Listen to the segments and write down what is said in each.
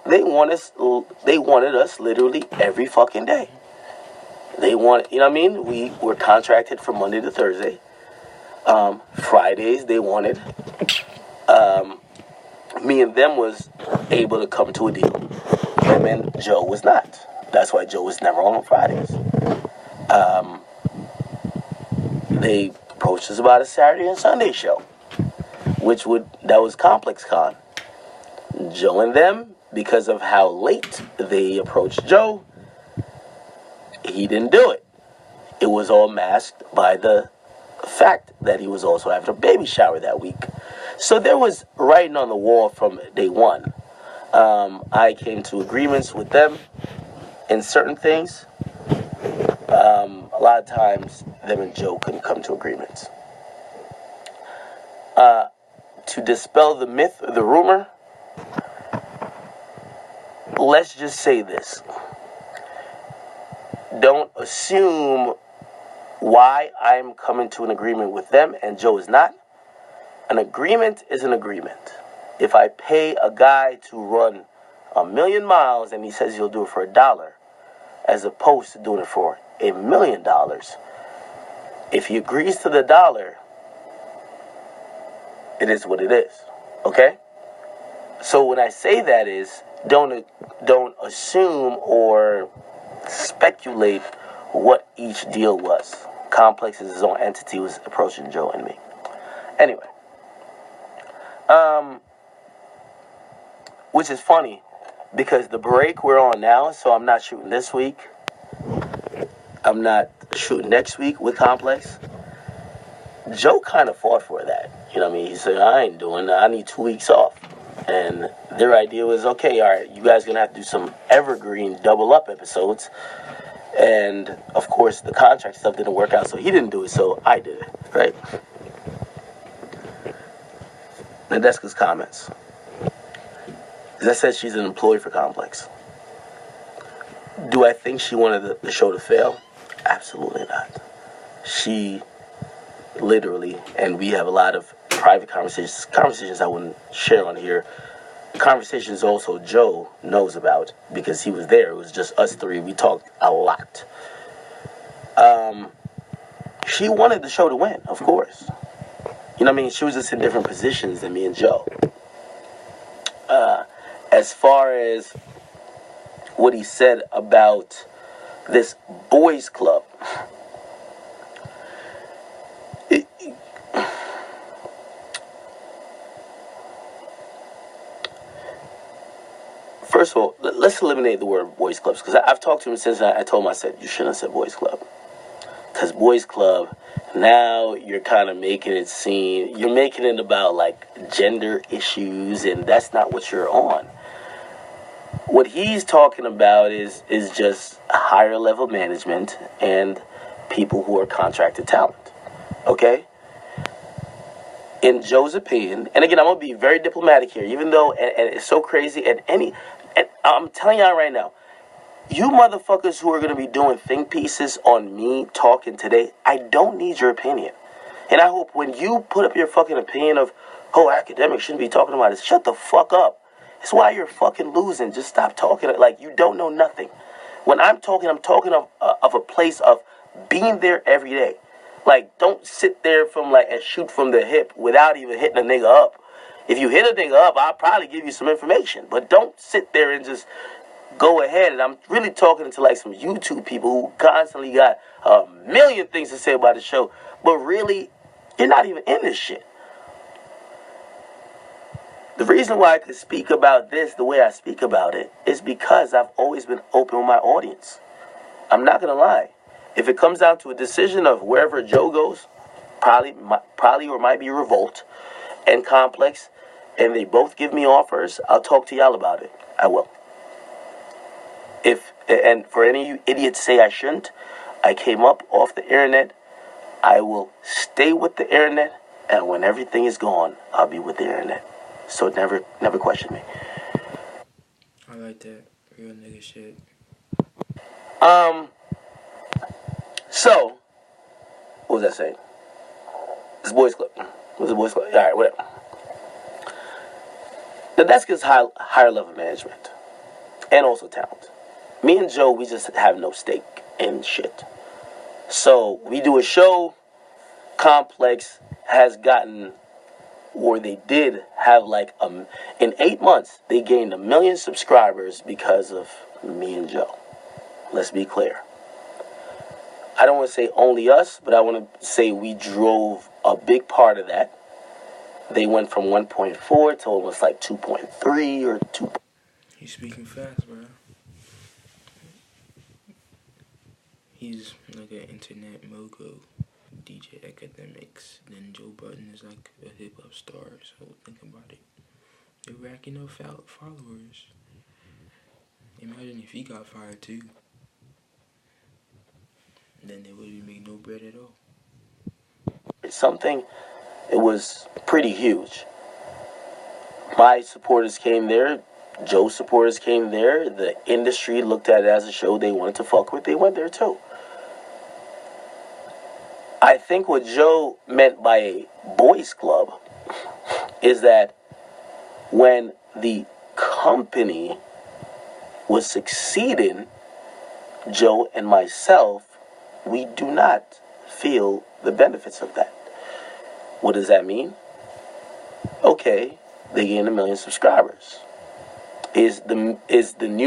They wanted us literally every fucking day. They want, you know what I mean? We were contracted from Monday to Thursday. Fridays they wanted. Me and them was able to come to a deal. Him and Joe was not. That's why Joe was never on Fridays. They approached us about a Saturday and Sunday show, that was Complex Con. Joe and them, because of how late they approached Joe, he didn't do it. It was all masked by the fact that he was also having a baby shower that week. So there was writing on the wall from day one. I came to agreements with them in certain things. A lot of times, them and Joe couldn't come to agreements. To dispel the myth, the rumor, let's just say this. Don't assume why I'm coming to an agreement with them and Joe is not. An agreement is an agreement. If I pay a guy to run 1,000,000 miles and he says he'll do it for $1, as opposed to doing it for $1 million, if he agrees to the dollar, it is what it is. Okay? So when I say that is, don't assume or speculate what each deal was. Complex is his own entity, was approaching Joe and me. Anyway. Which is funny, because the break we're on now, so I'm not shooting this week. I'm not shooting next week with Complex. Joe kind of fought for that. You know what I mean? He said, I ain't doing that. I need 2 weeks off. And their idea was, okay, all right, you guys are going to have to do some evergreen double-up episodes. And, of course, the contract stuff didn't work out, so he didn't do it, so I did it, right? Nadeska's comments. As I said, she's an employee for Complex. Do I think she wanted the show to fail? Absolutely not. She literally, and we have a lot of private conversations I wouldn't share on here, conversations also Joe knows about because he was there. It was just us three. We talked a lot. She wanted the show to win, of course. You know what I mean? She was just in different positions than me and Joe. As far as what he said about this boys club, first of all, let's eliminate the word boys clubs, because I've talked to him since I told him, I said, you shouldn't have said boys club. Because boys club, now you're kind of making it seem, you're making it about like gender issues, and that's not what you're on. What he's talking about is just higher level management and people who are contracted talent. Okay? In Joe's opinion, and again, I'm going to be very diplomatic here, even though, and it's so crazy, and I'm telling y'all right now, you motherfuckers who are going to be doing think pieces on me talking today, I don't need your opinion. And I hope when you put up your fucking opinion of, oh, academics shouldn't be talking about this, shut the fuck up. It's why you're fucking losing. Just stop talking like you don't know nothing. When I'm talking of a place of being there every day. Like, don't sit there and shoot from the hip without even hitting a nigga up. If you hit a nigga up, I'll probably give you some information. But don't sit there and just go ahead. And I'm really talking to like some YouTube people who constantly got a million things to say about the show. But really, you're not even in this shit. The reason why I could speak about this the way I speak about it is because I've always been open with my audience. I'm not going to lie. If it comes down to a decision of wherever Joe goes, probably or might be Revolt and Complex, and they both give me offers, I'll talk to y'all about it. I will. And for any of you idiots say I shouldn't, I came up off the internet. I will stay with the internet, and when everything is gone, I'll be with the internet. So never question me. I like that. Real nigga shit. So, what was I saying? It's boys club. What's a boys club? Alright, whatever. Nadeska's higher level management. and also talent. Me and Joe, we just have no stake in shit. So we do a show. Complex has gotten, or they did have like in 8 months they gained 1 million subscribers because of me and Joe. Let's be clear. I don't want to say only us, but I want to say we drove a big part of that. They went from 1.4 to almost like 2.3 or 2. He's speaking fast, bro. He's like an internet mogul, DJ Akademiks. Then Joe Budden is like a hip-hop star, so think about it. They're racking up followers. Imagine if he got fired too. Then they wouldn't make no bread at all. Something, it was pretty huge. My supporters came there. Joe's supporters came there. The industry looked at it as a show they wanted to fuck with. They went there too. I think what Joe meant by a boys club is that when the company was succeeding, Joe and myself, we do not feel the benefits of that. What does that mean? Okay, they gained 1 million subscribers. Is the new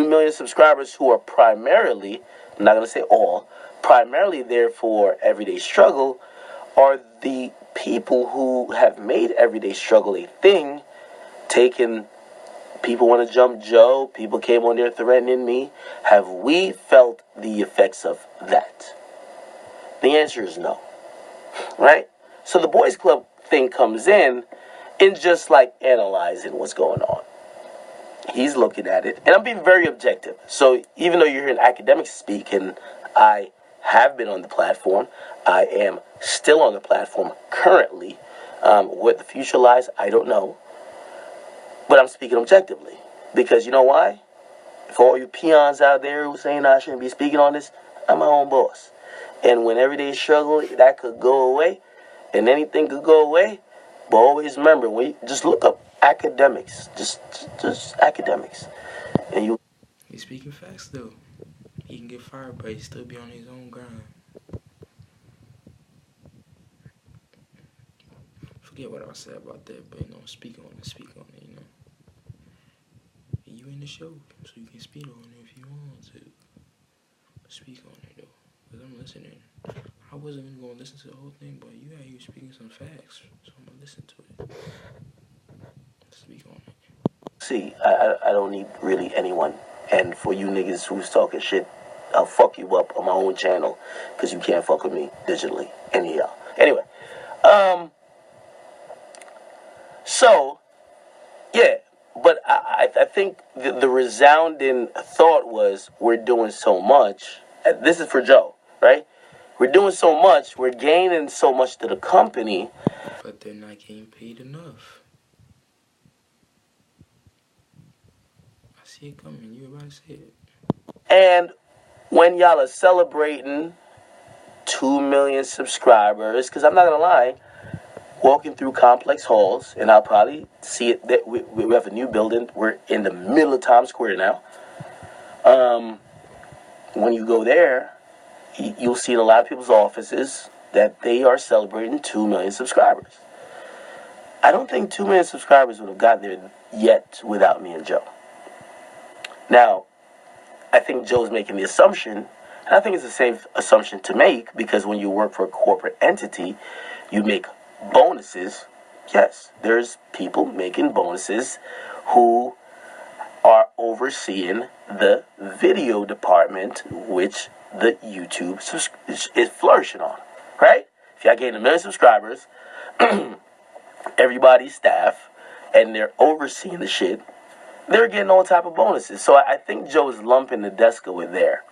1 million subscribers who are primarily, I'm not going to say all, primarily there for Everyday Struggle, are the people who have made Everyday Struggle a thing, taking, people want to jump Joe, people came on there threatening me. Have we felt the effects of that? The answer is no. Right? So the boys club thing comes in just like analyzing what's going on. He's looking at it, and I'm being very objective. So even though you're hearing academics speak, and I have been on the platform, I am still on the platform currently. What the future lies, I don't know. But I'm speaking objectively. Because you know why? For all you peons out there who saying I shouldn't be speaking on this, I'm my own boss. And when Everyday Struggle, that could go away, and anything could go away, but always remember, when you just look up academics, just academics, and you. He's speaking fast though. He can get fired, but he still be on his own grind. Forget what I said about that, but speak on it, You in the show, so you can speak on it if you want to. Speak on it though, because I'm listening. I wasn't even going to listen to the whole thing, but you speaking some facts, so I'm going to listen to it. Speak on it. See, I don't need really anyone. And for you niggas who's talking shit, I'll fuck you up on my own channel, because you can't fuck with me digitally. Any of y'all. Anyway, so, yeah, but I think the resounding thought was, we're doing so much. This is for Joe, right? We're doing so much, we're gaining so much to the company. But they're not getting paid enough. I see it coming, you about to say it. And when y'all are celebrating 2 million subscribers, because I'm not going to lie, walking through complex halls, and I'll probably see it, that we have a new building, we're in the middle of Times Square now. When you go there, you'll see in a lot of people's offices that they are celebrating 2 million subscribers. I don't think 2 million subscribers would have got there yet without me and Joe. Now, I think Joe's making the assumption, and I think it's a safe assumption to make, because when you work for a corporate entity, you make bonuses. Yes, there's people making bonuses who are overseeing the video department, which the YouTube is flourishing on, right? If y'all gain 1 million subscribers, everybody's staff, and they're overseeing the shit, they're getting all type of bonuses. So I think Joe is lumping Nadeska with there.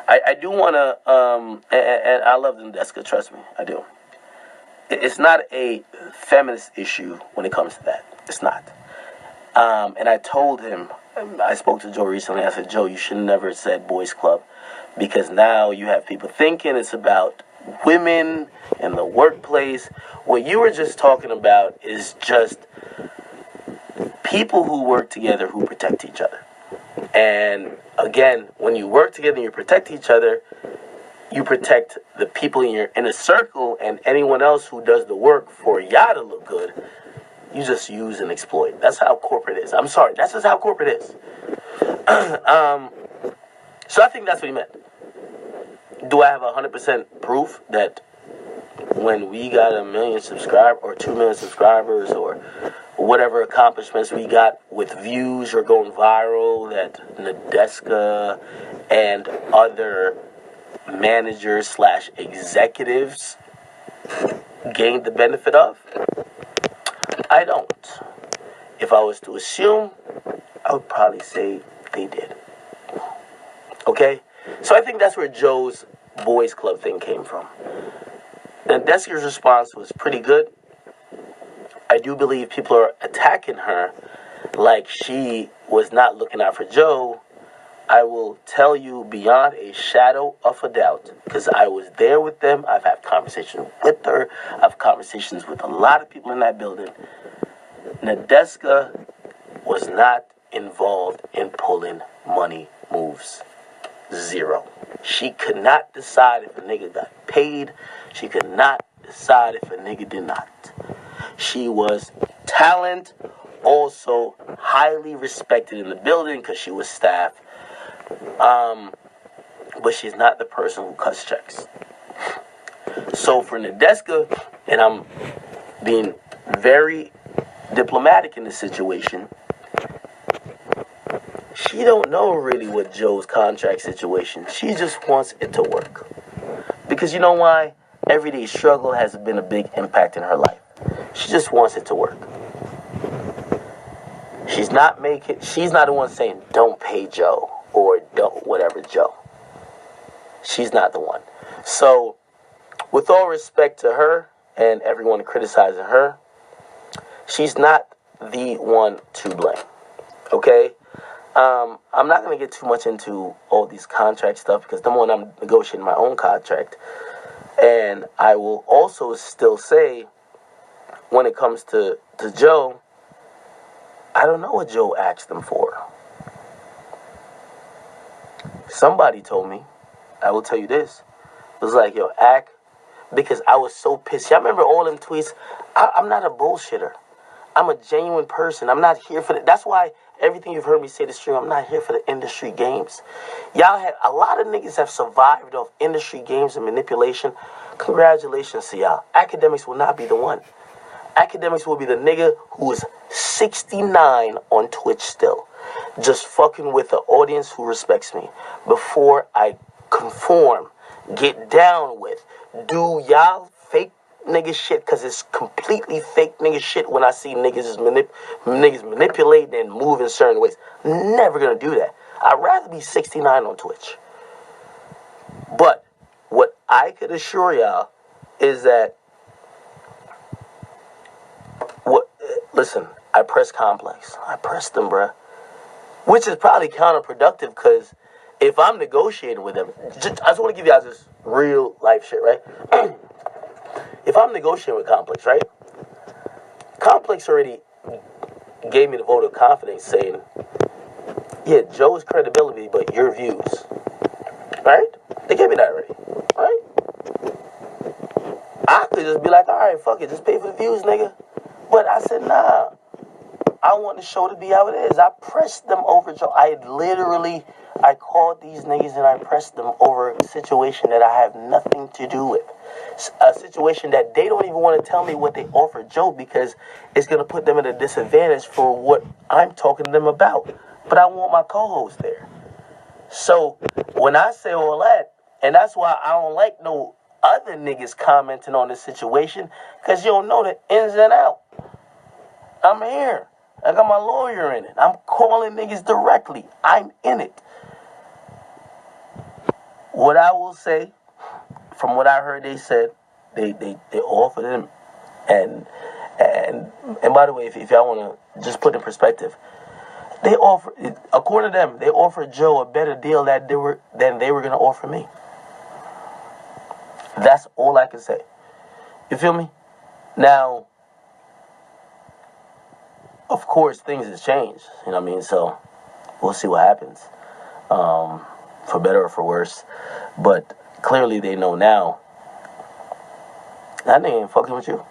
I do want to, and I love the Nadeska, trust me, I do. It's not a feminist issue when it comes to that. It's not. And I told him, I spoke to Joe recently, I said, Joe, you should have never said boys club, because now you have people thinking it's about women in the workplace. What you were just talking about is just people who work together who protect each other. And again, when you work together and you protect each other, you protect the people in your inner circle, and anyone else who does the work for y'all to look good, you just use and exploit. That's how corporate is. I'm sorry, that's just how corporate is. So I think that's what he meant. Do I have 100% proof that when we got 1 million subscribers or 2 million subscribers or whatever accomplishments we got with views or going viral, that Nadeska and other managers / executives gained the benefit of? I don't. If I was to assume, I would probably say they did. Okay? So I think that's where Joe's Boys Club thing came from. Nadeska's response was pretty good. I do believe people are attacking her like she was not looking out for Joe. I will tell you beyond a shadow of a doubt, because I was there with them. I've had conversations with her. I've conversations with a lot of people in that building. Nadeska was not involved in pulling money moves. Zero. She could not decide if a nigga got paid. She could not decide if a nigga did not. She was talent, also highly respected in the building because she was staff. But she's not the person who cuts checks. So for Nadeska, and I'm being very diplomatic in this situation, she don't know really what Joe's contract situation. She just wants it to work. Because you know why? Everyday struggle has been a big impact in her life. She just wants it to work. She's not the one saying, don't pay Joe, or don't whatever Joe. She's not the one. So, with all respect to her and everyone criticizing her, she's not the one to blame. Okay? I'm not going to get too much into all these contract stuff because number one, I'm negotiating my own contract. And I will also still say, when it comes to Joe, I don't know what Joe asked them for. Somebody told me, I will tell you this, it was like, yo, act, because I was so pissed. Y'all remember all them tweets? I'm not a bullshitter. I'm a genuine person. I'm not here for that's why everything you've heard me say this stream, I'm not here for the industry games. Y'all had a lot of niggas have survived off industry games and manipulation. Congratulations to y'all. Akademiks will not be the one. Akademiks will be the nigga who is 69 on Twitch still, just fucking with an audience who respects me. Before I conform, get down with, do y'all fake nigga shit, because it's completely fake nigga shit when I see niggas manipulating and move in certain ways. Never gonna do that. I'd rather be 69 on Twitch. But what I could assure y'all is that listen, I press Complex. I pressed them, bruh. Which is probably counterproductive, because if I'm negotiating with them, I just want to give you guys this real life shit, right? If I'm negotiating with Complex, right? Complex already gave me the vote of confidence saying, yeah, Joe's credibility, but your views. Right? They gave me that already. Right? I could just be like, all right, fuck it, just pay for the views, nigga. But I said, nah. I want the show to be how it is. I pressed them over Joe. I called these niggas and I pressed them over a situation that I have nothing to do with. A situation that they don't even want to tell me what they offered Joe, because it's going to put them at a disadvantage for what I'm talking to them about. But I want my co-host there. So when I say all that, and that's why I don't like no other niggas commenting on this situation, because you don't know the ins and outs. I'm here. I got my lawyer in it. I'm calling niggas directly. I'm in it. What I will say, from what I heard they said, they offered him, and by the way, if y'all want to just put in perspective, they offered, according to them, they offered Joe a better deal than they were going to offer me. That's all I can say. You feel me? Now, of course, things have changed. You know what I mean? So, we'll see what happens, for better or for worse. But clearly they know now that nigga ain't fucking with you.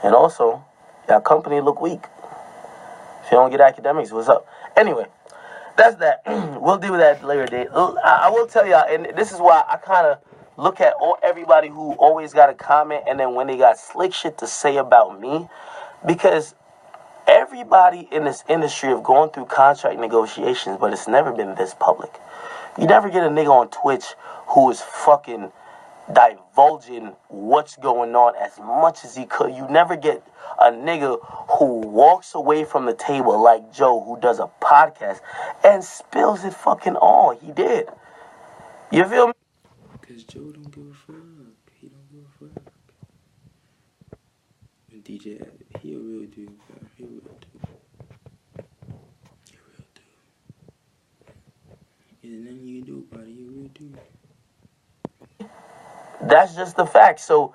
And also, your company look weak. If you don't get Akademiks, what's up? Anyway, that's that. We'll deal with that at a later date. I will tell y'all, and this is why I kind of look at everybody who always got a comment, and then when they got slick shit to say about me, because everybody in this industry have gone through contract negotiations, but it's never been this public. You never get a nigga on Twitch who is fucking divulging what's going on as much as he could. You never get a nigga who walks away from the table like Joe, who does a podcast and spills it fucking all. He did. You feel me? Because Joe don't give a fuck. He don't give a fuck. And DJ, he a real dude, bro. He a real dude. He a real dude. There's nothing you can do about it. He a real dude. That's just the fact. So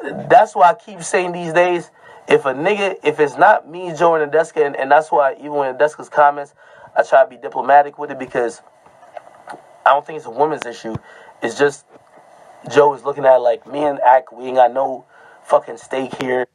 that's why I keep saying these days, if it's not me, Joe, and Nadeska, and that's why even when Nadeska's comments, I try to be diplomatic with it, because I don't think it's a women's issue. It's just Joe is looking at it like, me and Ak, we ain't got no fucking stake here.